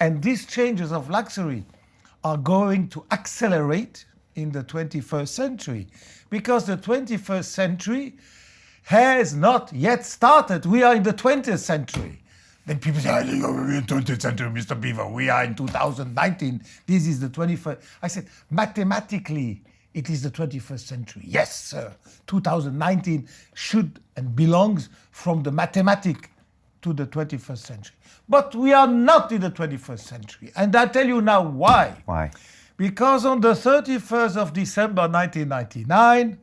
And these changes of luxury are going to accelerate in the 21st century, because the 21st century has not yet started. We are in the 20th century. Then people say, we're in the 20th century, Mr. Biver. We are in 2019. This is the 21st. I said, mathematically, it is the 21st century. Yes, sir. 2019 should and belongs from the mathematic to the 21st century. But we are not in the 21st century. And I tell you now why. Why? Because on the 31st of December 1999,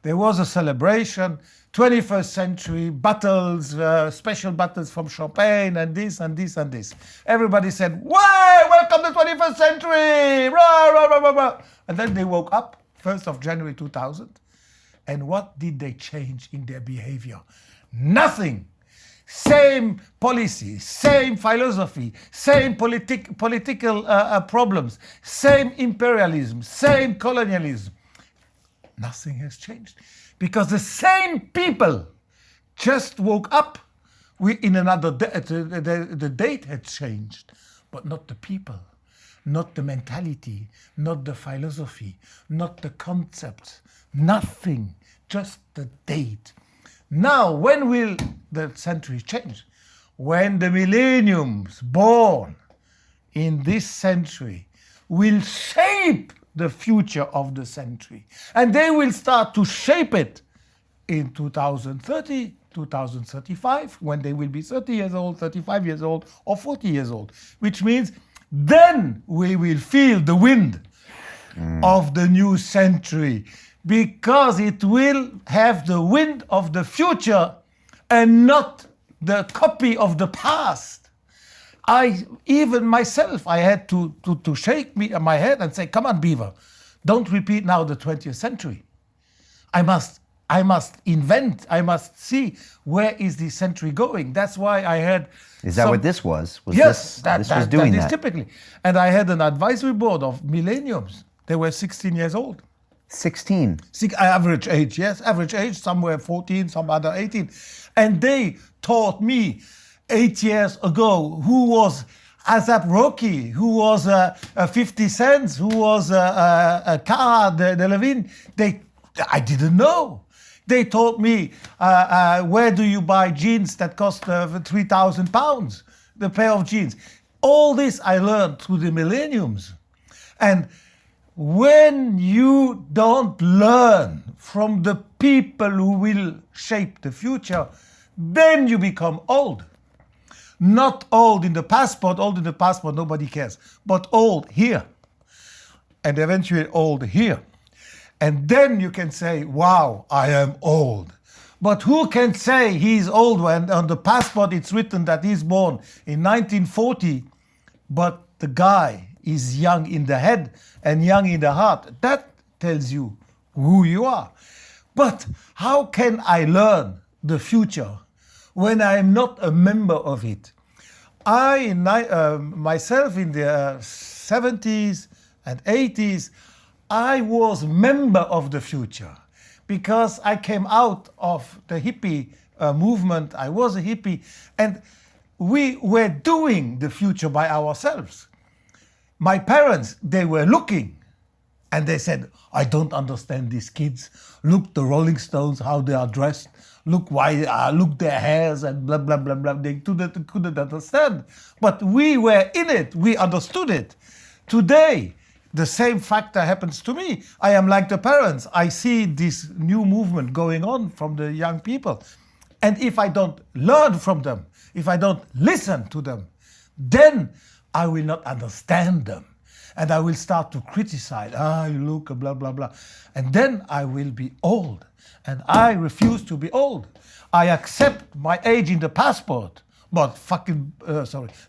there was a celebration, 21st century bottles, special bottles from champagne, and this and this and this. Everybody said, "Wow, welcome to the 21st century!" Rah, rah, rah, rah, rah. And then they woke up, 1st of January 2000, and what did they change in their behavior? Nothing. Same policy, same philosophy, same political problems, same imperialism, same colonialism. Nothing has changed, because the same people just woke up. In another the date had changed, but not the people, not the mentality, not the philosophy, not the concepts, nothing, just the date. Now, when will the century change? When the millenniums born in this century will shape the future of the century. And they will start to shape it in 2030, 2035, when they will be 30 years old, 35 years old, or 40 years old. Which means then we will feel the wind of the new century, because it will have the wind of the future and not the copy of the past. Even myself, I had to shake my head and say, come on, Biver, don't repeat now the 20th century. I must invent, I must see where is the century going. That's why I had... Is that what this was? Yes, this was doing that that. is typically. And I had an advisory board of millenniums. They were 16 years old. 16? Average age, yes. Average age, some were 14, some other 18. And they taught me 8 years ago who was ASAP Rocky, who was 50 Cent, who was Cara Delevingne. I didn't know. They taught me where do you buy jeans that cost 3,000 pounds, the pair of jeans. All this I learned through the millenniums. And when you don't learn from the people who will shape the future, then you become old. Not old in the passport, nobody cares, but old here. And eventually old here. And then you can say, wow, I am old. But who can say he's old when on the passport it's written that he's born in 1940, but the guy is young in the head and young in the heart? That tells you who you are. But how can I learn the future when I am not a member of it? Myself in the 70s and 80s, I was member of the future because I came out of the hippie movement. I was a hippie, and we were doing the future by ourselves. My parents, they were looking, and they said, I don't understand these kids. Look the Rolling Stones, how they are dressed. Look look their hairs and blah, blah, blah, blah. They couldn't understand. But we were in it. We understood it. Today, the same factor happens to me. I am like the parents. I see this new movement going on from the young people. And if I don't learn from them, if I don't listen to them, then I will not understand them. And I will start to criticize. You look, blah, blah, blah. And then I will be old. And I refuse to be old. I accept my age in the passport, but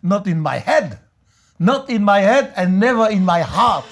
not in my head. Not in my head and never in my heart.